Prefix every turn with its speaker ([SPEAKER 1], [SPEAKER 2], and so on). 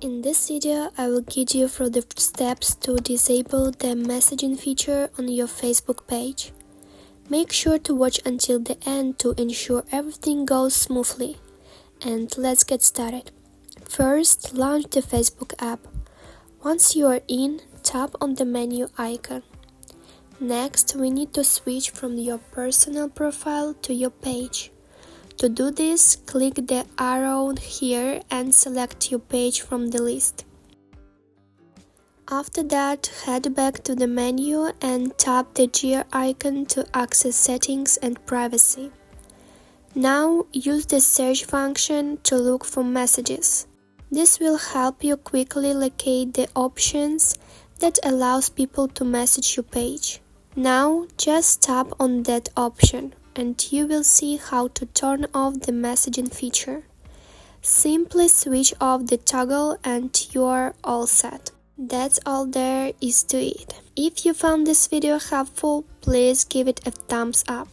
[SPEAKER 1] In this video, I will guide you through the steps to disable the messaging feature on your Facebook page. Make sure to watch until the end to ensure everything goes smoothly. And let's get started. First, launch the Facebook app. Once you are in, tap on the menu icon. Next, we need to switch from your personal profile to your page. To do this, click the arrow here and select your page from the list. After that, head back to the menu and tap the gear icon to access settings and privacy. Now, use the search function to look for messages. This will help you quickly locate the options that allows people to message your page. Now, just tap on that option and you will see how to turn off the messaging feature. Simply switch off the toggle and you are all set. That's all there is to it. If you found this video helpful, please give it a thumbs up.